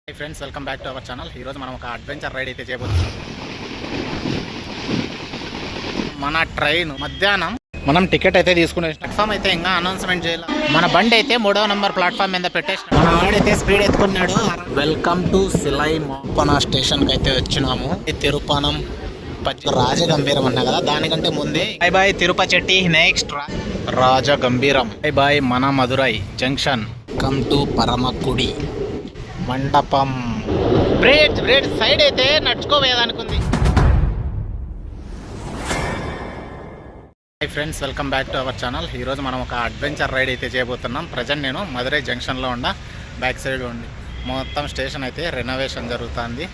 High friends, welcome back to our channel. ఈరోజు మనం ఒక అడ్వెంచర్ రైడ్ అయితే చేయబోతున్నాం. మన ట్రైన్ మధ్యాహ్నం మనం టికెట్ అయితే తీసుకునే ప్లాట్ఫామ్ అయితే ఇంకా అనౌన్స్మెంట్ చేయాలి. మన బండి అయితే 3వ నెంబర్ ప్లాట్ఫామ్ మీద పెట్టేసి మన వాడైతే స్పీడ్ ఎత్తుకున్నాడు. వెల్కమ్ టు సిలై మోపన స్టేషన్కి అయితే వచ్చినాము. తిరుపనం రాజగంభీరం అన్నా కదా, దానికంటే ముందే bye bye Tirupati. Next Rajagambhiram. Bye bye మన Madurai junction. Come to Paramakudi Mandapam. బ్రేడ్ సైడ్ అయితే నడుచుకోవేదనుకుంది. Hi friends, welcome back to our channel. ఈరోజు మనం ఒక అడ్వెంచర్ రైడ్ అయితే చేయబోతున్నాం. ప్రజెంట్ నేను మధురై జంక్షన్లో ఉండ బ్యాక్ సైడ్ ఉండి మొత్తం స్టేషన్ అయితే రెనోవేషన్ జరుగుతుంది.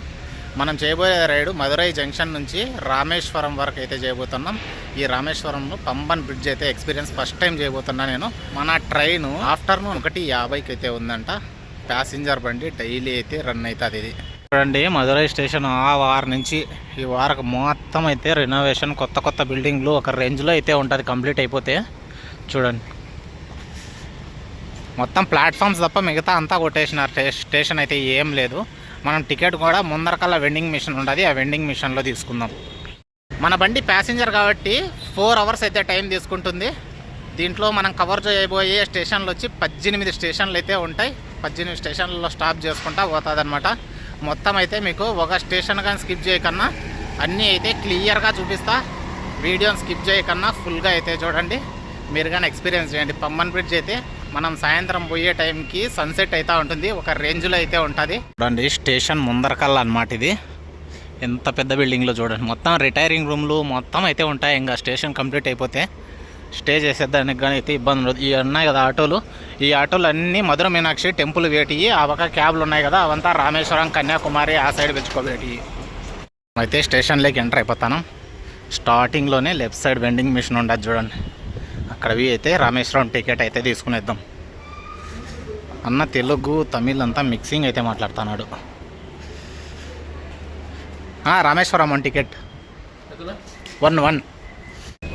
మనం చేయబోయే రైడ్ మధురై జంక్షన్ నుంచి రామేశ్వరం వరకు అయితే చేయబోతున్నాం. ఈ రామేశ్వరంలో పంబన్ బ్రిడ్జ్ అయితే ఎక్స్పీరియన్స్ ఫస్ట్ టైం చేయబోతున్నా నేను. మన ట్రైన్ ఆఫ్టర్నూన్ 1:50కి అయితే ఉందంట. ప్యాసింజర్ బండి డైలీ అయితే రన్ అవుతుంది. ఇది చూడండి, మధురై స్టేషన్ ఆ వారం నుంచి ఈ వారకు మొత్తం అయితే రెనోవేషన్, కొత్త బిల్డింగ్లు ఒక రేంజ్లో అయితే ఉంటుంది. కంప్లీట్ అయిపోతే చూడండి, మొత్తం ప్లాట్ఫామ్స్ తప్ప మిగతా అంతా కొట్టేసినారు. స్టేషన్ అయితే ఏం లేదు. మనం టికెట్ కూడా ముందరకల్లా వెండింగ్ మిషన్ ఉంటుంది, ఆ వెండింగ్ మిషన్లో తీసుకుందాం. మన బండి ప్యాసింజర్ కాబట్టి 4 అవర్స్ అయితే టైం తీసుకుంటుంది. దీంట్లో మనం కవర్ చేయబోయే స్టేషన్లు వచ్చి 18 స్టేషన్లు అయితే ఉంటాయి. 18 స్టేషన్లలో స్టాప్ చేసుకుంటా పోతుంది అనమాట. మొత్తం అయితే మీకు ఒక స్టేషన్ కానీ స్కిప్ చేయకన్నా అన్నీ అయితే క్లియర్గా చూపిస్తా. వీడియోని స్కిప్ చేయకన్నా ఫుల్గా అయితే చూడండి, మీరు కానీ ఎక్స్పీరియన్స్ చేయండి. పంబన్ బ్రిడ్జ్ అయితే మనం సాయంత్రం పోయే టైంకి సన్సెట్ అయితే ఉంటుంది, ఒక రేంజ్లో అయితే ఉంటుంది. చూడండి, స్టేషన్ ముందరకల్లా అనమాట. ఇది ఎంత పెద్ద బిల్డింగ్లో చూడండి. మొత్తం రిటైరింగ్ రూమ్లు మొత్తం అయితే ఉంటాయి. ఇంకా స్టేషన్ కంప్లీట్ అయిపోతే స్టే చేసేదానికి కానీ అయితే ఇబ్బంది ఉండదు. ఇవి ఉన్నాయి కదా ఆటోలు, ఈ ఆటోలు అన్నీ మధుర మీనాక్షి టెంపుల్ వేటివి. ఆ పక్క క్యాబ్లు ఉన్నాయి కదా, అవంతా రామేశ్వరం, కన్యాకుమారి ఆ సైడ్ పెంచుకోబేటివి. అయితే స్టేషన్లోకి ఎంటర్ అయిపోతాను. స్టార్టింగ్లోనే లెఫ్ట్ సైడ్ వెండింగ్ మిషన్ ఉండదు చూడండి, అక్కడవి అయితే రామేశ్వరం టికెట్ అయితే తీసుకునేద్దాం. అన్న తెలుగు తమిళ్ అంతా మిక్సింగ్ అయితే మాట్లాడుతున్నాడు. రామేశ్వరం టికెట్ 1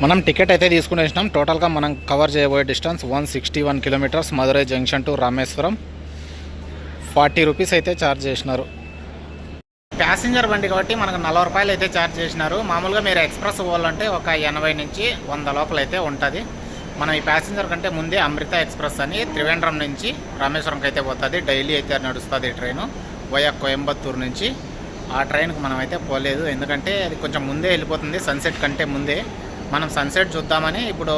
మనం టికెట్ అయితే తీసుకునేసినాం. టోటల్గా మనం కవర్ చేయబోయే distance 161 kilometres. Madurai junction to Rameswaram 40 rupees అయితే ఛార్జ్ చేసినారు. ప్యాసింజర్ బండి కాబట్టి మనకు 40 రూపాయలు అయితే ఛార్జ్ చేసినారు. మామూలుగా మీరు ఎక్స్ప్రెస్ పోవాలంటే ఒక 80 నుంచి 100 లోపల అయితే ఉంటుంది. మనం ఈ ప్యాసింజర్ కంటే ముందే అమృత ఎక్స్ప్రెస్ అని త్రివేంద్రం నుంచి రామేశ్వరంకి అయితే పోతుంది. డైలీ అయితే నడుస్తుంది ట్రైను వయా కోయంబత్తూరు నుంచి. ఆ ట్రైన్కి మనం అయితే పోలేదు, ఎందుకంటే అది కొంచెం ముందే వెళ్ళిపోతుంది, సన్సెట్ కంటే ముందే. మనం సన్సెట్ చూద్దామని ఇప్పుడు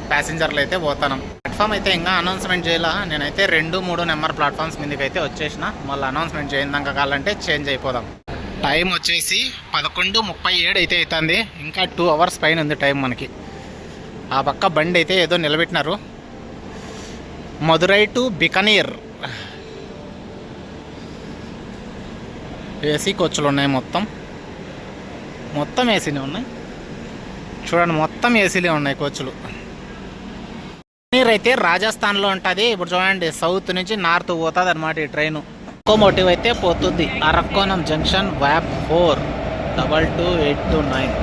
ప్యాసింజర్లు అయితే పోతాం. ప్లాట్ఫామ్ అయితే ఇంకా అనౌన్స్మెంట్ చేయాల. నేనైతే 2, 3 నెంబర్ ప్లాట్ఫామ్స్ మీదకి అయితే వచ్చేసిన. మళ్ళీ అనౌన్స్మెంట్ చేయిందాక కావాలంటే చేంజ్ అయిపోదాం. టైం వచ్చేసి 11:37 అయితే అవుతుంది. ఇంకా 2 అవర్స్ పైన ఉంది టైం మనకి. ఆ పక్క బండి అయితే ఏదో నిలబెట్టినారు. మధురై టు బికనీర్ ఏసీ కోచ్లు ఉన్నాయి. మొత్తం ఏసీనే ఉన్నాయి చూడండి, మొత్తం ఏసీలే ఉన్నాయి కోచ్లు. బికనీర్ అయితే రాజస్థాన్లో ఉంటుంది. ఇప్పుడు చూడండి, సౌత్ నుంచి నార్త్ పోతుంది అనమాట ఈ ట్రైను. లోకోమోటివ్ అయితే పోతుంది అరక్కోణం జంక్షన్ వ్యాప్ 4222829.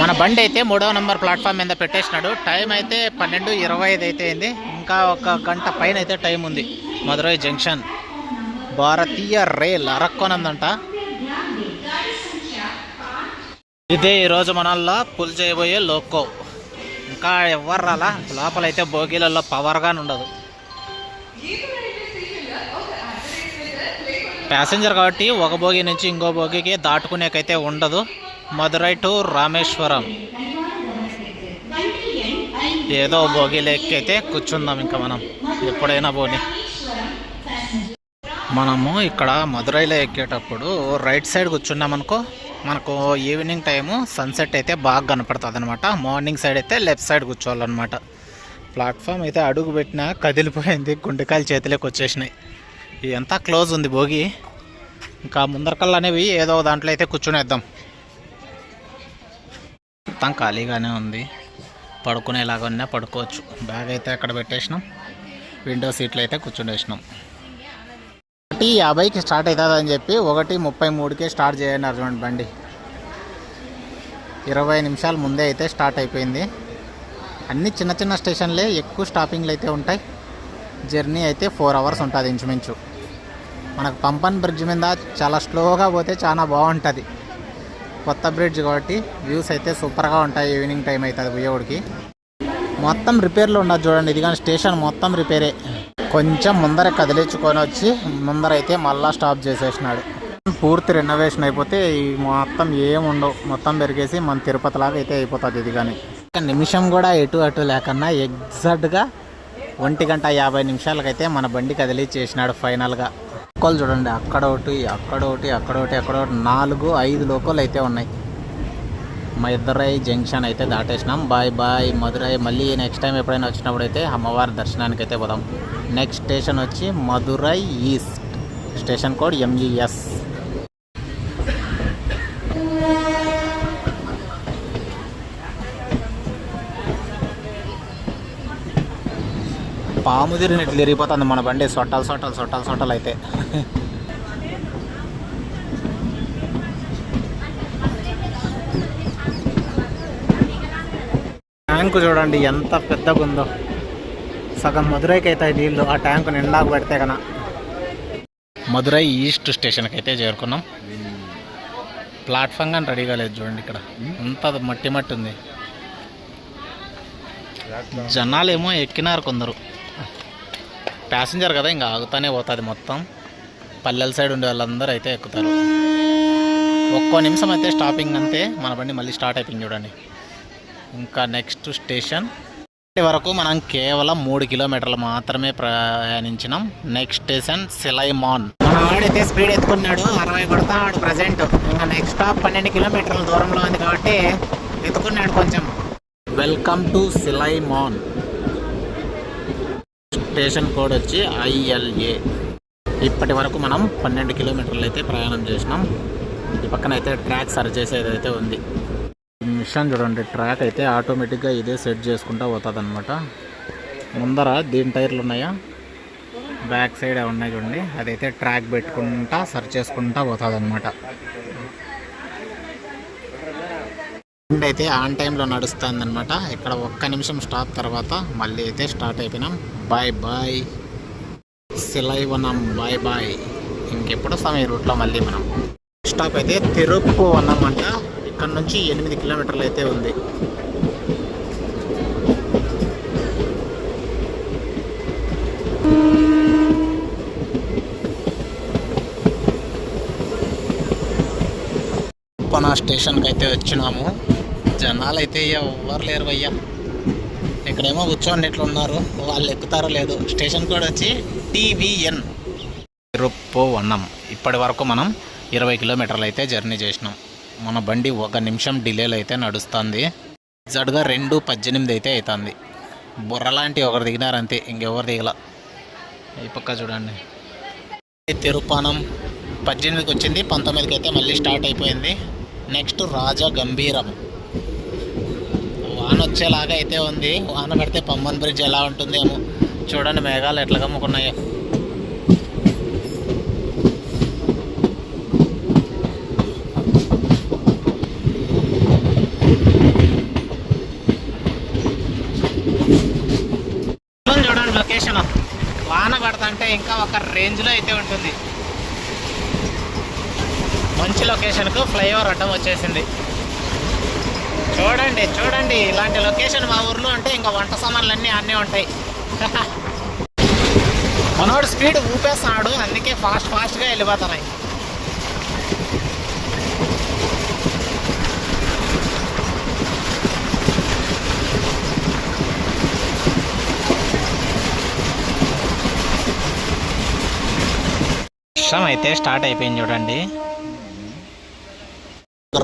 మన బండి అయితే 3వ నెంబర్ ప్లాట్ఫామ్ మీద పెట్టేసినాడు. టైం అయితే 12:25 అయితే అయింది. ఇంకా 1 గంట పైన అయితే టైం ఉంది. మధురై జంక్షన్ భారతీయ రైల్ అరక్కోణం అంట. ఇదే ఈరోజు మనల్లో పుల్ చేయబోయే లోకో. ఇంకా ఎవరు రాలా లోపలైతే బోగీలలో పవర్గానే ఉండదు. ప్యాసింజర్ కాబట్టి ఒక బోగి నుంచి ఇంకో బోగికి దాటుకునేకైతే ఉండదు. మధురై టు రామేశ్వరం ఏదో బోగిలో ఎక్కైతే కూర్చుందాం. ఇంకా మనం ఎప్పుడైనా పోనీ. మనము ఇక్కడ మధురైలో ఎక్కేటప్పుడు రైట్ సైడ్ కూర్చున్నామనుకో, మనకు ఈవినింగ్ టైము సన్సెట్ అయితే బాగా కనపడుతుంది అనమాట. మార్నింగ్ సైడ్ అయితే లెఫ్ట్ సైడ్ కూర్చోవాలన్నమాట. ప్లాట్ఫామ్ అయితే అడుగు పెట్టినా కదిలిపోయింది, గుండెకాయలు చేతిలోకి వచ్చేసినాయి. ఇదంతా క్లోజ్ ఉంది బోగి. ఇంకా ముందరకల్లా అనేవి ఏదో దాంట్లో అయితే కూర్చునేద్దాం. మొత్తం ఖాళీగానే ఉంది. పడుకునేలాగా పడుకోవచ్చు. బ్యాగ్ అయితే అక్కడ పెట్టేసినాం, విండో సీట్లు అయితే కూర్చుండేసినాం. 1:50కి స్టార్ట్ అవుతుందని చెప్పి 1:33కే స్టార్ట్ చేయన్నారు చూడండి బండి. 20 నిమిషాల ముందే అయితే స్టార్ట్ అయిపోయింది. అన్నీ చిన్న చిన్న స్టేషన్లే, ఎక్కువ స్టాపింగ్లు అయితే ఉంటాయి. జర్నీ అయితే 4 అవర్స్ ఉంటుంది ఇంచుమించు. మనకు పంపన్ బ్రిడ్జ్ మీద చాలా స్లోగా పోతే చాలా బాగుంటుంది. కొత్త బ్రిడ్జ్ కాబట్టి వ్యూస్ అయితే సూపర్గా ఉంటాయి. ఈవినింగ్ టైం అవుతుంది పోయేవాడికి. మొత్తం రిపేర్లో ఉండదు చూడండి. ఇది కానీ స్టేషన్ మొత్తం రిపేరే. కొంచెం ముందర కదిలించుకొని వచ్చి ముందరైతే మళ్ళీ స్టాప్ చేసేసినాడు. పూర్తి రెనోవేషన్ అయిపోతే ఈ మొత్తం ఏముండవు, మొత్తం పెరిగేసి మన తిరుపతి లాగా అయితే అయిపోతుంది. ఇది కానీ నిమిషం కూడా ఎటు అటు లేకన్నా ఎగ్జాక్ట్గా 1:50 మన బండి కదిలించేసినాడు ఫైనల్గా. లోకల్ చూడండి, అక్కడ ఒకటి 4-5 లోకల్ అయితే ఉన్నాయి. మదురై జంక్షన్ అయితే దాటేసినాం. Bye bye Madurai. మళ్ళీ నెక్స్ట్ టైం ఎప్పుడైనా వచ్చినప్పుడు అయితే అమ్మవారి దర్శనానికి అయితే పోదాం. నెక్స్ట్ స్టేషన్ వచ్చి Madurai east, station code MES. పాము తిరిగినట్లు తిరిగిపోతుంది మన బండి. సొట్టాలు అయితే. ట్యాంకు చూడండి ఎంత పెద్దగా ఉందో. సగం మదురైకి అయితే నీళ్ళు ఆ ట్యాంకు నిండాకు పెడితే కన్నా. మదురై ఈస్ట్ స్టేషన్కి అయితే చేరుకున్నాం. ప్లాట్ఫామ్ కానీ రెడీగా లేదు చూడండి. ఇక్కడ అంతా మట్టి ఉంది. జనాలేమో ఎక్కినారు కొందరు. ప్యాసింజర్ కదా ఇంకా ఆగుతానే పోతుంది మొత్తం. పల్లెల సైడ్ ఉండే వాళ్ళందరూ అయితే ఎక్కుతారు. ఒక్కో నిమిషం అయితే స్టాపింగ్ అంతే. మన బండి మళ్ళీ స్టార్ట్ అయిపోయింది చూడండి. ఇంకా నెక్స్ట్ స్టేషన్ వరకు మనం కేవలం 3 కిలోమీటర్లు మాత్రమే ప్రయాణించినాం. Next station సిలైమాన్. మన వాడైతే స్పీడ్ ఎత్తుకున్నాడు, 60 కొడతాడు ప్రజెంట్. ఇంకా నెక్స్ట్ స్టాప్ 12 కిలోమీటర్ల దూరంలో ఉంది కాబట్టి ఎత్తుకున్నాడు కొంచెం. Welcome to Silaiman. Station code వచ్చి ILA. ఇప్పటి వరకు మనం 12 కిలోమీటర్లు అయితే ప్రయాణం చేసినాం. ఈ పక్కన అయితే ట్రాక్ సరి చేసేది అయితే ఉంది. మిషన్ చూడండి, ట్రాక్ అయితే ఆటోమేటిక్గా ఇదే సెట్ చేసుకుంటూ పోతుంది అనమాట. ముందర దీని టైర్లు ఉన్నాయా, బ్యాక్ సైడ్ ఉన్నాయి చూడండి, అదైతే ట్రాక్ పెట్టుకుంటా సరి చేసుకుంటా పోతుంది అనమాట. అయితే ఆన్ టైంలో నడుస్తుంది అనమాట. ఇక్కడ 1 నిమిషం స్టాప్ తర్వాత మళ్ళీ అయితే స్టార్ట్ అయిపోయినాం. Bye bye Silaivanam, bye bye. ఇంకెప్పుడు సమయం రూట్లో మళ్ళీ మనం స్టాప్ అయితే తిరుపువనం అంట. ఇక్కడ నుంచి 8 కిలోమీటర్లు అయితే ఉంది. మన స్టేషన్కి అయితే వచ్చినాము. జనాలు అయితే ఎవరు లేరు భయ్యా. ఇక్కడేమో కూర్చోండి ఇట్లా ఉన్నారు, వాళ్ళు ఎక్కుతారో లేదు. స్టేషన్ కోడ్ వచ్చి TVN తిరుపువనం. ఇప్పటి వరకు మనం 20 కిలోమీటర్లు అయితే జర్నీ చేసినాం. మన బండి 1 నిమిషం డిలేలో అయితే నడుస్తుంది. ఎగ్జాక్ట్గా 2:18 అయితే అవుతుంది. బుర్రలాంటి ఒకరు దిగినారంతే, ఇంకెవరు దిగల. ఈ పక్క చూడండి, తిరుపానం 18కి వచ్చింది, 19కి అయితే మళ్ళీ స్టార్ట్ అయిపోయింది. నెక్స్ట్ రాజగంభీరం. వాన వచ్చేలాగా అయితే ఉంది. వాన పడితే పంబన్ బ్రిడ్జ్ ఎలా ఉంటుందేమో చూడండి. మేఘాలు ఎట్లా కమ్ముకున్నాయో. చూడండి లొకేషన్, వాన పడతంటే ఇంకా ఒక రేంజ్లో అయితే ఉంటుంది. మంచి లొకేషన్కు ఫ్లైఓవర్ అడ్డం వచ్చేసింది. చూడండి ఇలాంటి లొకేషన్ మా ఊర్లో ఉంటే ఇంకా వంట సామాన్లు అన్నీ అన్నీ ఉంటాయి. మనోడు స్పీడ్ ఊపేస్తున్నాడు, అందుకే ఫాస్ట్గా వెళ్ళిపోతున్నాయి. వర్షం అయితే స్టార్ట్ అయిపోయింది చూడండి.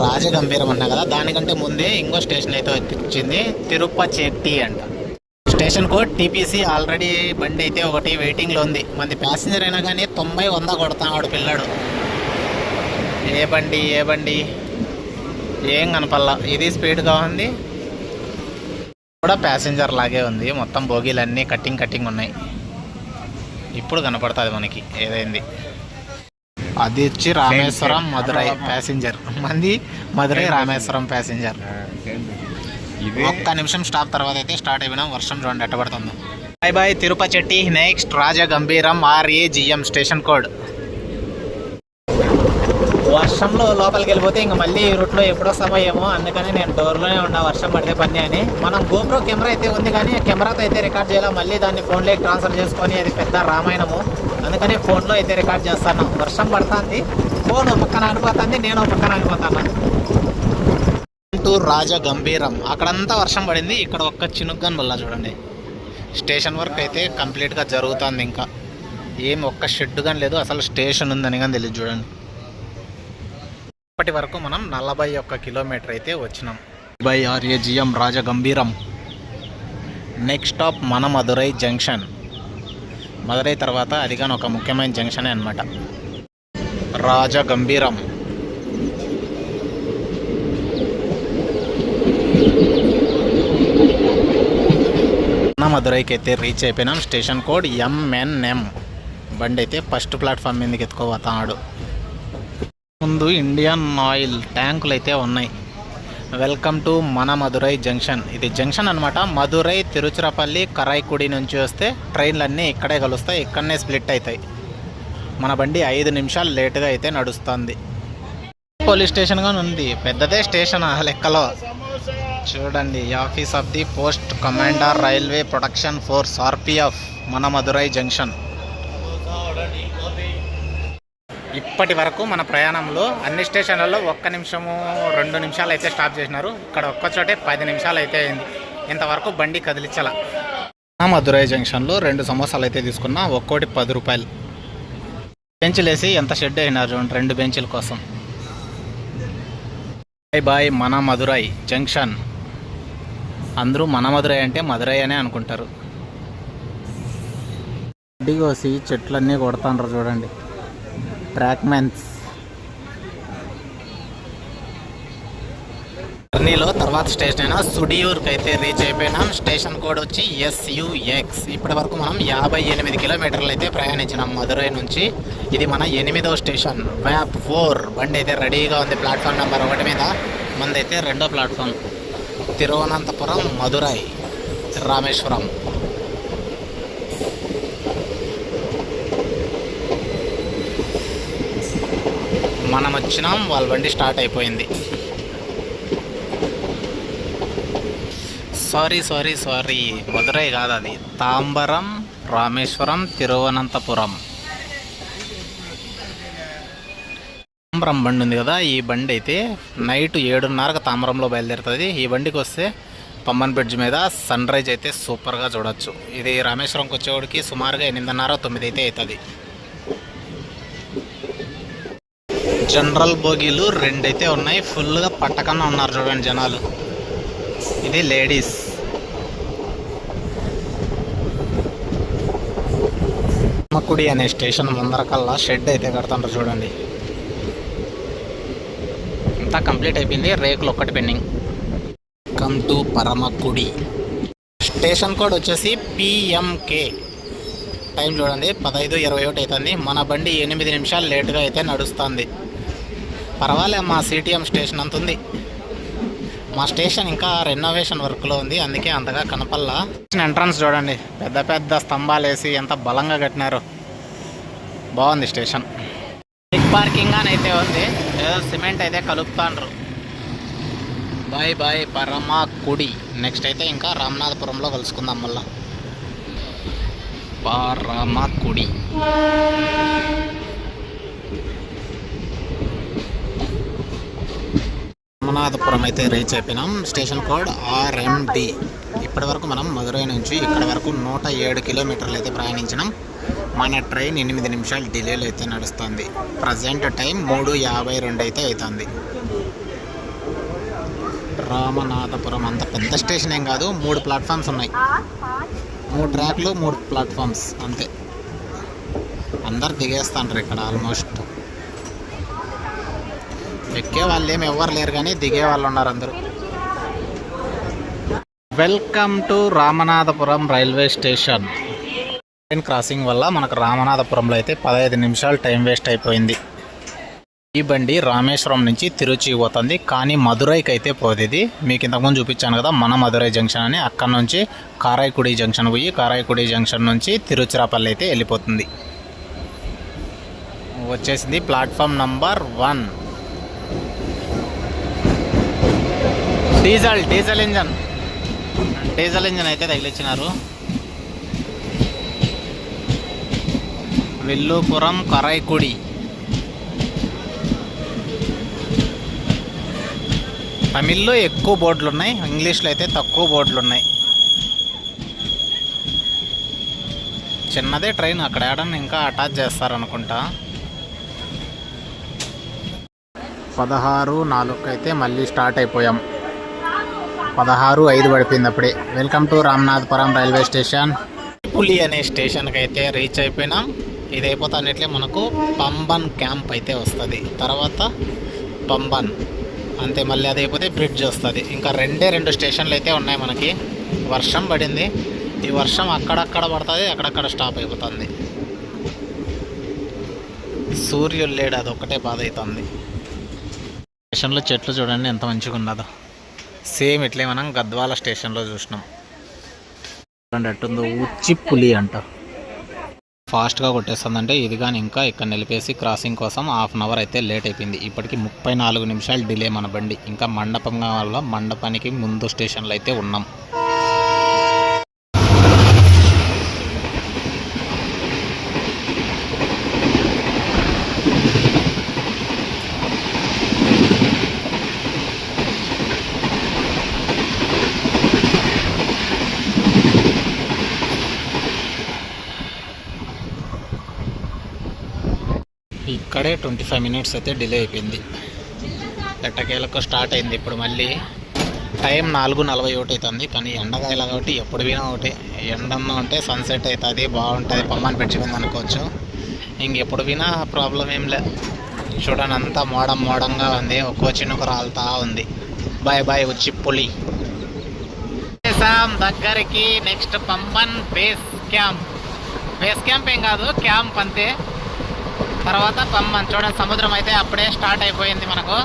రాజగంభీరం అన్నా కదా, దానికంటే ముందే ఇంకో స్టేషన్ అయితే వచ్చింది, తిరుపతి అంట. Station code TPC. ఆల్రెడీ బండి అయితే ఒకటి వెయిటింగ్లో ఉంది. మంది ప్యాసింజర్ అయినా కానీ 90-100 కొడతాడు పిల్లాడు. ఏ బండి ఏం కనపల్లా. ఇది స్పీడ్గా ఉంది. కూడా ప్యాసింజర్ లాగే ఉంది, మొత్తం బోగీలన్నీ కట్టింగ్ ఉన్నాయి. ఇప్పుడు కనపడుతుంది మనకి ఏదైంది. అది వచ్చి రామేశ్వరం మధురై ప్యాసింజర్, మంది మధురై రామేశ్వరం ప్యాసింజర్. ఒక్క నిమిషం స్టాప్ తర్వాత అయితే స్టార్ట్ అయిపోయినాం. వర్షం చూడండి ఎట్ట పడుతుందో. Bye Tirupati. Next Rajagambhiram RAGM station code. వర్షంలో లోపలికి వెళ్ళిపోతే ఇంక మళ్ళీ ఈ రూట్లో ఎప్పుడో సమయమో, అందుకని నేను డోర్లోనే ఉన్నా వర్షం పడితే పని అని. మనం GoPro కెమెరా అయితే ఉంది కానీ కెమెరాతో అయితే రికార్డ్ చేయాలి, మళ్ళీ దాన్ని ఫోన్లోకి ట్రాన్స్ఫర్ చేసుకొని అది పెద్ద రామాయణము, అందుకని ఫోన్లో అయితే రికార్డ్ చేస్తాను. వర్షం పడుతుంది, ఫోన్ ఒక పక్కన ఆనిపోతుంది, నేను ఒక పక్కన ఆనిపోతాను. రాజగంభీరం అక్కడంతా వర్షం పడింది, ఇక్కడ ఒక్క చినుగ్గాని వల్ల చూడండి. స్టేషన్ వర్క్ అయితే కంప్లీట్గా జరుగుతుంది, ఇంకా ఏం ఒక్క షెడ్ కానీ లేదు, అసలు స్టేషన్ ఉందని కానీ తెలియదు చూడండి. ఇప్పటి వరకు మనం 41 కిలోమీటర్ అయితే వచ్చినాం. RAGM రాజగంభీరం. నెక్స్ట్ స్టాప్ మన మధురై జంక్షన్. మధురై తర్వాత అది కానీ ఒక ముఖ్యమైన జంక్షనే అనమాట, రాజగంభీరం. మన మధురైకి అయితే రీచ్ అయిపోయినాం. Station code MNM. బండి అయితే ఫస్ట్ ప్లాట్ఫామ్ మీదకి ఎత్తుకోబోతాడు. ముందు ఇండియన్ ఆయిల్ ట్యాంకులు అయితే ఉన్నాయి. వెల్కమ్ టు మన మధురై జంక్షన్. ఇది జంక్షన్ అనమాట. మధురై, తిరుచిరాపల్లి, కరైకుడి నుంచి వస్తే ట్రైన్లన్నీ ఇక్కడే కలుస్తాయి, ఇక్కడనే స్ప్లిట్ అవుతాయి. మన బండి 5 నిమిషాలు లేటుగా అయితే నడుస్తుంది. పోలీస్ స్టేషన్ గాని ఉంది, పెద్దదే స్టేషన్ ఆ లెక్కలో. చూడండి, office of the post commander railway protection force RPF మన మధురై జంక్షన్. ఇప్పటి వరకు మన ప్రయాణంలో అన్ని స్టేషన్లలో 1 నిమిషము 2 నిమిషాలు అయితే స్టాప్ చేసినారు. ఇక్కడ ఒక్కచోటే 10 నిమిషాలు అయితే అయింది. ఇంతవరకు బండి కదిలించాల. మధురై జంక్షన్లో 2 సమోసాలు అయితే తీసుకున్నా, ఒక్కోటి 10 రూపాయలు. బెంచ్లు వేసి ఎంత షెడ్ అయినారు చూడండి, 2 బెంచ్ల కోసం. బాయ్ మన మధురై జంక్షన్. అందరూ మన మధురై అంటే మధురై అనే అనుకుంటారు. గడ్డి కోసి చెట్లన్నీ కొడతాండ్రు చూడండి, ట్రాక్మెన్స్. జర్నీలో తర్వాత స్టేషన్ అయినా సుడియూర్కి అయితే రీచ్ అయిపోయినాం. స్టేషన్ కోడ్ వచ్చి SUX. ఇప్పటి వరకు మనం 58 కిలోమీటర్లు అయితే ప్రయాణించినాం మధురై నుంచి. ఇది మన 8వ స్టేషన్, VAP 4. బండి అయితే రెడీగా ఉంది ప్లాట్ఫామ్ నెంబర్ 1 మీద. మందైతే 2వ ప్లాట్ఫామ్. తిరువనంతపురం, మధురై, రామేశ్వరం. మనం వచ్చినాం, వాళ్ళ బండి స్టార్ట్ అయిపోయింది. సారీ మధురై కాదు, అది తాంబరం, రామేశ్వరం, తిరువనంతపురం. తాంబరం బండి ఉంది కదా, ఈ బండి అయితే నైట్ 7:30కి తాంబరంలో బయలుదేరుతుంది. ఈ బండికి వస్తే పమ్మన్ బ్రిడ్జ్ మీద సన్ రైజ్ అయితే సూపర్గా చూడొచ్చు. ఇది రామేశ్వరంకి వచ్చేవాడికి సుమారుగా 8:30, 9 అయితే అవుతుంది. జనరల్ బోగీలు 2 అయితే ఉన్నాయి, ఫుల్గా పట్టకన్నా ఉన్నారు చూడండి జనాలు. ఇది లేడీస్. పరమకుడి అనే స్టేషన్ ముందర కల్లా షెడ్ అయితే కడతాండ్రు చూడండి. అంతా కంప్లీట్ అయిపోయింది, రేకులు ఒక్కటి pending. Come to Paramakudi. Station code వచ్చేసి PMK. టైం చూడండి 15:21 అవుతుంది. మన బండి 8 నిమిషాలు లేటుగా అయితే నడుస్తుంది. పర్వాలే, మా CTM స్టేషన్ అంత ఉంది. మా స్టేషన్ ఇంకా రెనోవేషన్ వర్క్లో ఉంది, అందుకే అంతగా కనపల్లా. ఎంట్రన్స్ చూడండి, పెద్ద పెద్ద స్తంభాలు వేసి ఎంత బలంగా కట్టినారు. బాగుంది స్టేషన్. బిగ్ పార్కింగ్ అని అయితే ఉంది, ఏదో సిమెంట్ అయితే కలుపుతాండ్రు. బాయ్ పరమకుడి. నెక్స్ట్ అయితే ఇంకా రామనాథపురంలో కలుసుకుందాం మళ్ళా. పరమకుడి. రామనాథపురం అయితే రీచ్ అయిపోయినాం. Station code RMD. ఇప్పటి వరకు మనం మధురై నుంచి ఇక్కడ వరకు 107 కిలోమీటర్లు అయితే ప్రయాణించినాం. మన ట్రైన్ 8 నిమిషాలు డిలేలో అయితే నడుస్తుంది. ప్రజెంట్ టైం 3:52 అయితే అవుతుంది. రామనాథపురం అంత పెద్ద స్టేషన్ ఏం కాదు, 3 ప్లాట్ఫామ్స్ ఉన్నాయి, 3 ట్రాక్లు 3 ప్లాట్ఫామ్స్ అంతే. అందరు దిగేస్తాండ్రు ఇక్కడ. ఆల్మోస్ట్ ఎక్కే వాళ్ళు ఏమి ఎవ్వరు లేరు కానీ దిగే వాళ్ళు ఉన్నారు అందరూ. Welcome to Ramanathapuram railway station. Train crossing వల్ల మనకు రామనాథపురంలో అయితే 15 నిమిషాలు టైం వేస్ట్ అయిపోయింది. ఈ బండి రామేశ్వరం నుంచి తిరుచి పోతుంది, కానీ మధురైకి అయితే పోతుంది. మీకు ఇంతకుముందు చూపించాను కదా మన మధురై జంక్షన్ అని. అక్కడ నుంచి కారాయకుడి జంక్షన్ పోయి కారాయకుడి జంక్షన్ నుంచి తిరుచిరాపల్లి అయితే వెళ్ళిపోతుంది. వచ్చేసింది ప్లాట్ఫామ్ నంబర్ 1. డీజిల్ ఇంజన్ అయితే తగిలించినారు. విల్లుపురం కారాయకుడి. తమిళ్లో ఎక్కువ బోర్డులు ఉన్నాయి, ఇంగ్లీష్లో అయితే తక్కువ బోర్డులు ఉన్నాయి. చిన్నదే ట్రైన్, అక్కడ ఏడన్నా ఇంకా అటాచ్ చేస్తారనుకుంటా. 16:04 అయితే మళ్ళీ స్టార్ట్ అయిపోయాం. 16:05 పడిపోయింది అప్పుడే. Welcome to Ramanathapuram railway station. పులి అనే స్టేషన్కి అయితే రీచ్ అయిపోయినాం. ఇది అయిపోతానట్లే మనకు పంబన్ క్యాంప్ అయితే వస్తుంది, తర్వాత పంబన్ అంతే. మళ్ళీ అది అయిపోతే బ్రిడ్జ్ వస్తుంది. ఇంకా 2 స్టేషన్లు అయితే ఉన్నాయి మనకి. వర్షం పడింది, ఈ వర్షం అక్కడక్కడ పడుతుంది, అక్కడక్కడ స్టాప్ అయిపోతుంది. సూర్యుడు లేడు, అదొక్కటే బాధ అవుతుంది. స్టేషన్లో చెట్లు చూడండి ఎంత మంచిగా ఉన్నదో. సేమ్ ఇట్లే మనం గద్వాల స్టేషన్లో చూసినాం. అట్టుందో ఉచ్చి పులి అంట. ఫాస్ట్గా కొట్టేస్తుందంటే ఇది కానీ ఇంకా ఇక్కడ నిలిపేసి క్రాసింగ్ కోసం హాఫ్ అన్ అవర్ అయితే లేట్ అయిపోయింది. ఇప్పటికి 34 నిమిషాలు డిలే మన బండి. ఇంకా మండపం వల్ల మండపానికి ముందు స్టేషన్లో అయితే ఉన్నాం. ఇక్కడే 25 మినిట్స్ అయితే డిలే అయిపోయింది. ఎట్టకేలకు స్టార్ట్ అయింది. ఇప్పుడు మళ్ళీ టైం 4:41 అవుతుంది, కానీ ఎండగాయల కాబట్టి ఎప్పుడు వినా ఒకటి. ఎండన్నా ఉంటే సన్సెట్ అవుతుంది, బాగుంటుంది, పమ్మని పెట్టుకుంది అనుకోవచ్చు. ఇంకెప్పుడు వినా ప్రాబ్లం ఏం లే. చూడండి అంతా మోడంగా ఉంది, ఒక్కో చిన్నకు రాలుతా ఉంది. బాయ్ ఉచ్చిపులి దగ్గరికి. నెక్స్ట్ పంబన్ బేస్ క్యాంప్ ఏం కాదు, క్యాంప్ అంతే. తర్వాత పంబన్ చూడండి, సముద్రం అయితే అప్పుడే స్టార్ట్ అయిపోయింది మనకు.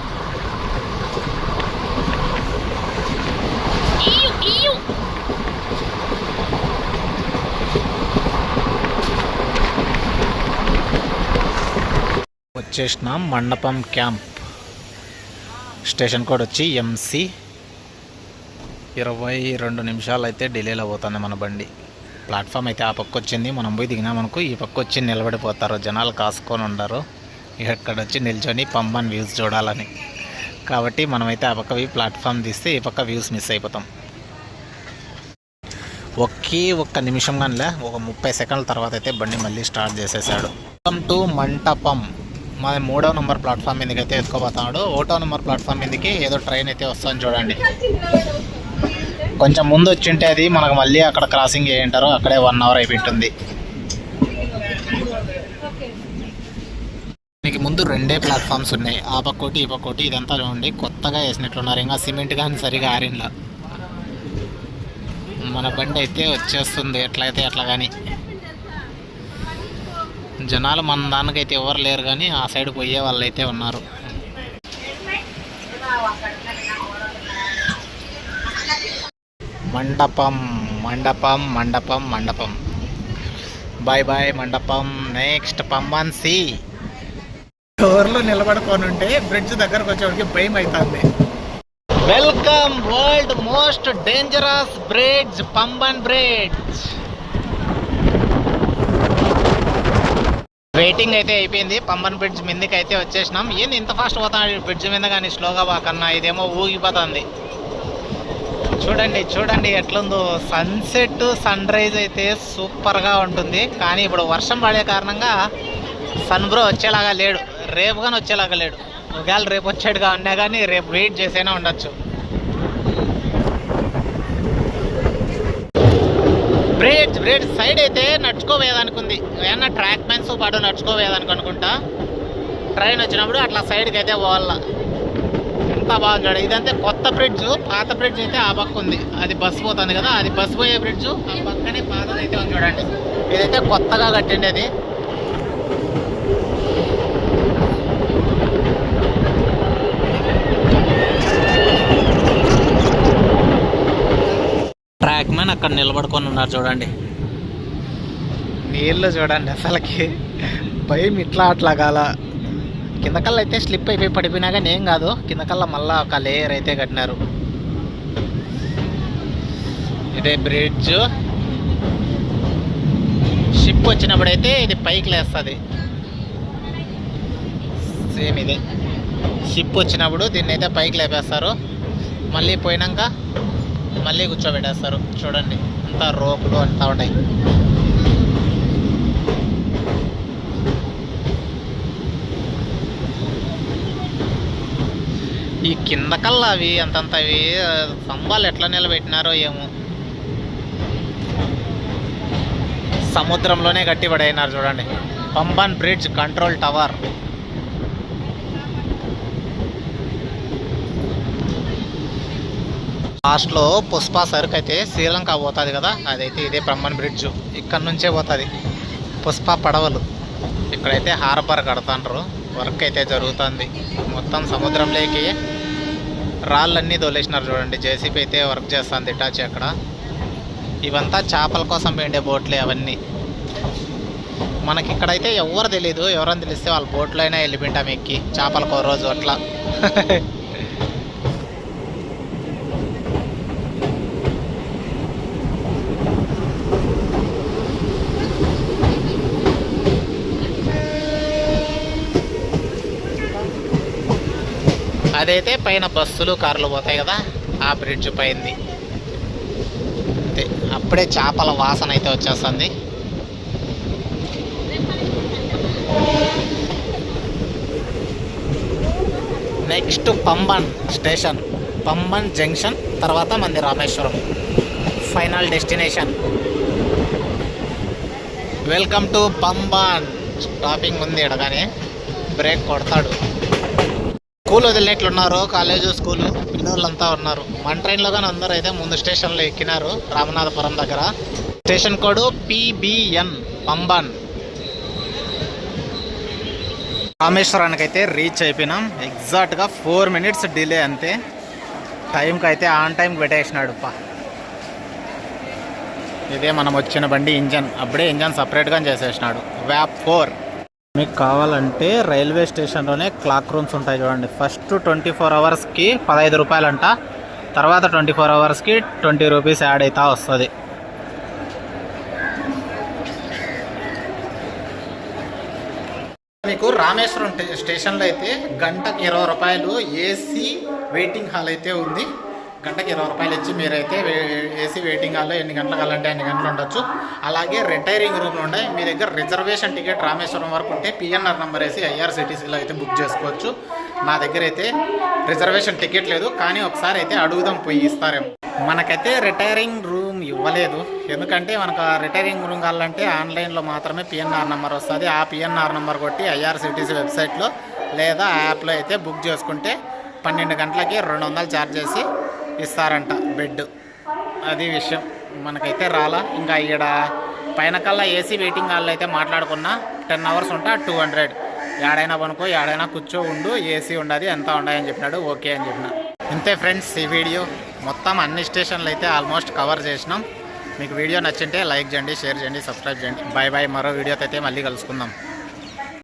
వచ్చేసినాం మండపం క్యాంప్. స్టేషన్ కోడ్ వచ్చి MC. 22 నిమిషాలు అయితే డిలేలో పోతుంది మన బండి. ప్లాట్ఫామ్ అయితే ఆ పక్క వచ్చింది, మనం పోయి దిగినామనుకో ఈ పక్క వచ్చి నిలబడిపోతారు జనాలు, కాసుకొని ఉండరు. ఇక్కడ వచ్చి నిల్చొని పంబన్ వ్యూస్ చూడాలని. కాబట్టి మనమైతే ఆ పక్క ప్లాట్ఫామ్ తీస్తే ఈ పక్క వ్యూస్ మిస్ అయిపోతాం. ఒక్క నిమిషం కానీ ఒక 30 సెకండ్ల తర్వాత అయితే బండి మళ్ళీ స్టార్ట్ చేసేసాడు. వెల్కమ్ టు మంటపం. మన 3వ నెంబర్ ప్లాట్ఫామ్ మీదకి అయితే ఎత్తుకోబోతున్నాడు. 1వ నెంబర్ ప్లాట్ఫామ్ మీదకి ఏదో ట్రైన్ అయితే వస్తుంది చూడండి. కొంచెం ముందు వచ్చింటే అది మనకు మళ్ళీ అక్కడ క్రాసింగ్ చేయంటారు, అక్కడే 1 అవర్ అయిపోయింటుంది. మీకు ముందు 2 ప్లాట్ఫామ్స్ ఉన్నాయి, ఆ పక్కోటి ఈ పక్కోటి. ఇదంతా చూడండి కొత్తగా వేసినట్లున్నారు, ఇంకా సిమెంట్ కానీ సరిగా ఆరిన్లా. మన బండి అయితే వచ్చేస్తుంది ఎట్లయితే అట్లా. కానీ జనాలు మన దానికైతే ఎవరు లేరు, కానీ ఆ సైడ్ పోయే వాళ్ళు అయితే ఉన్నారు. మండపం. బాయ్ మండపం. Next Pamban C. డోర్లో నిలబడుకొని ఉంటే బ్రిడ్జ్ దగ్గరకు వచ్చేవాడికి భయం అవుతుంది. Welcome world most dangerous bridge, Pamban bridge. Waiting అయితే అయిపోయింది. పంబన్ బ్రిడ్జ్ మీదకి అయితే వచ్చేసినాం. ఏంది ఇంత ఫాస్ట్ పోతాడు బ్రిడ్జ్ మీద, కానీ స్లోగా బాకన్నా ఇదేమో ఊగిపోతుంది. చూడండి ఎట్లుందో. సన్సెట్ సన్ రైజ్ అయితే సూపర్గా ఉంటుంది. కానీ ఇప్పుడు వర్షం పడే కారణంగా సన్బ్రో వచ్చేలాగా లేడు, రేపు కానీ వచ్చేలాగా లేడు. ఒకవేళ రేపు వచ్చేట్టుగా ఉన్నా కానీ రేపు వెయిట్ చేసైనా ఉండొచ్చు. బ్రిడ్జ్ సైడ్ అయితే నడుచుకోవేదానికి ఉంది, ఏమన్నా ట్రాక్ మ్యాన్స్ పాటు నడుచుకోవేదానికి అనుకుంటా. ట్రైన్ వచ్చినప్పుడు అట్లా సైడ్కి అయితే పోవాల. అంతా బాగుంది చూడండి. ఇదంతా కొత్త బ్రిడ్జ్, పాత బ్రిడ్జ్ అయితే ఆ పక్క ఉంది, అది బస్సు పోతుంది కదా, అది బస్సు పోయే బ్రిడ్జ్. ఆ పక్కనే పాతదైతే ఉంది చూడండి. ఇదైతే కొత్తగా కట్టిండి. అది ట్రాక్ మ్యాన్ అక్కడ నిలబడుకొని ఉన్నారు చూడండి. నీళ్ళు చూడండి, అసలుకి భయం ఇట్లా అట్లా కాల. కిందకల్లా అయితే స్లిప్ అయిపోయి పడిపోయినా కానీ ఏం కాదు. కిందకల్లా మళ్ళీ ఒక లేయర్ అయితే కట్టినారు. ఇదే బ్రిడ్జ్. షిప్ వచ్చినప్పుడైతే ఇది పైకి లేస్తుంది. సేమ్ ఇదే షిప్ వచ్చినప్పుడు దీన్ని అయితే పైకి లేపేస్తారు. మళ్ళీ పోయినాక మళ్ళీ కూర్చోబెట్టేస్తారు. చూడండి అంతా రోపులు అంతా ఉన్నాయి. ఈ కిందకల్లా అవి అంతంత అవి స్తంభాలు ఎట్లా నిలబెట్టినారో ఏమో. సముద్రంలోనే గట్టిపడైనారు చూడండి. Pamban bridge control tower. లాస్ట్లో పుష్ప సరుకు అయితే శ్రీలంక పోతుంది కదా, అదైతే ఇదే పంబన్ బ్రిడ్జ్. ఇక్కడ నుంచే పోతుంది పుష్ప పడవలు. ఇక్కడైతే హార్బర్ కడతాండ్రు. వర్క్ అయితే జరుగుతుంది. మొత్తం సముద్రంలోకి రాళ్ళన్నీ తోలేసినారు చూడండి. జేసీబీ అయితే వర్క్ చేస్తుంది ఇటాచి అక్కడ. ఇవంతా చేపల కోసం పోయిండే బోట్లే అవన్నీ. మనకి ఇక్కడైతే ఎవరు తెలీదు. ఎవరైనా తెలిస్తే వాళ్ళ బోట్లో అయినా వెళ్ళిపోయింటాం ఎక్కి చేపలకు రోజు అట్లా. అదైతే పైన బస్సులు కార్లు పోతాయి కదా, ఆ బ్రిడ్జ్ పైంది. అంతే, అప్పుడే చేపల వాసన అయితే వచ్చేస్తుంది. Next Pamban station, Pamban junction, తర్వాత మంది Rameswaram final destination. Welcome to Pamban. Stopping ఉంది ఎడగానే, బ్రేక్ కొడతాడు. స్కూల్ వదిలినట్లున్నారు, కాలేజు స్కూలు పిల్లలంతా ఉన్నారు. మన ట్రైన్లో కానీ అందరూ అయితే ముందు స్టేషన్లో ఎక్కినారు. రామనాథపురం దగ్గర స్టేషన్ కోడ్ PBN పంబన్. రామేశ్వరానికి అయితే రీచ్ అయిపోయినాం. ఎగ్జాక్ట్గా 4 minutes డిలే అంతే. టైంకి అయితే ఆన్ టైంకి పెట్టేసినాడు. ఇదే మనం వచ్చిన బండి ఇంజన్. అప్పుడే ఇంజన్ సపరేట్గా చేసేసినాడు. వ్యాప్ 4. మీకు కావాలంటే రైల్వే స్టేషన్లోనే క్లాక్ రూమ్స్ ఉంటాయి చూడండి. ఫస్ట్ 24 hours-కి 15 రూపాయలంట, తర్వాత 24 hours-కి 20 రూపీస్ యాడ్ అవుతా వస్తుంది. మీకు రామేశ్వరం స్టేషన్లో అయితే గంటకి 20 రూపాయలు ఏసీ వెయిటింగ్ హాల్ అయితే ఉంది. గంటకి 20 రూపాయలు ఇచ్చి మీరైతే ఏసీ వెయిటింగ్ హాల్లో ఎన్ని గంటలకు వెళ్ళాలంటే అన్ని గంటలు ఉండొచ్చు. అలాగే రిటైరింగ్ రూమ్లు ఉన్నాయి. మీ దగ్గర రిజర్వేషన్ టికెట్ రామేశ్వరం వరకు ఉంటే PNR నెంబర్ వేసి IRCTCలో అయితే బుక్ చేసుకోవచ్చు. నా దగ్గర అయితే రిజర్వేషన్ టికెట్ లేదు, కానీ ఒకసారి అయితే అడుగుదాం, పోయి ఇస్తారేమో. మనకైతే రిటైరింగ్ రూమ్ ఇవ్వలేదు. ఎందుకంటే మనకు రిటైరింగ్ రూమ్ కావాలంటే ఆన్లైన్లో మాత్రమే PNR నెంబర్ వస్తుంది. ఆ PNR నెంబర్ కొట్టి IRCTC వెబ్సైట్లో లేదా యాప్లో అయితే బుక్ చేసుకుంటే 12 గంటలకి 200 ఛార్జ్ చేసి ఇస్తారంట బెడ్. అది విషయం. మనకైతే రాలా. ఇంకా ఇక్కడ పైన కల్లా ఏసీ వెయిటింగ్ హాల్లో అయితే మాట్లాడుకున్నా 10 hours ఉంటా 200. ఏడైనా పనుకో, ఏడైనా కూర్చో ఉండు, ఏసీ ఉండదు, ఎంత ఉండదని చెప్పినాడు. ఓకే అని చెప్పిన. ఇంతే ఫ్రెండ్స్, ఈ వీడియో మొత్తం అన్ని స్టేషన్లు అయితే ఆల్మోస్ట్ కవర్ చేసినాం. మీకు వీడియో నచ్చింటే లైక్ చేయండి, షేర్ చేయండి, సబ్స్క్రైబ్ చేయండి. Bye bye. మరో వీడియోతో అయితే మళ్ళీ కలుసుకుందాం.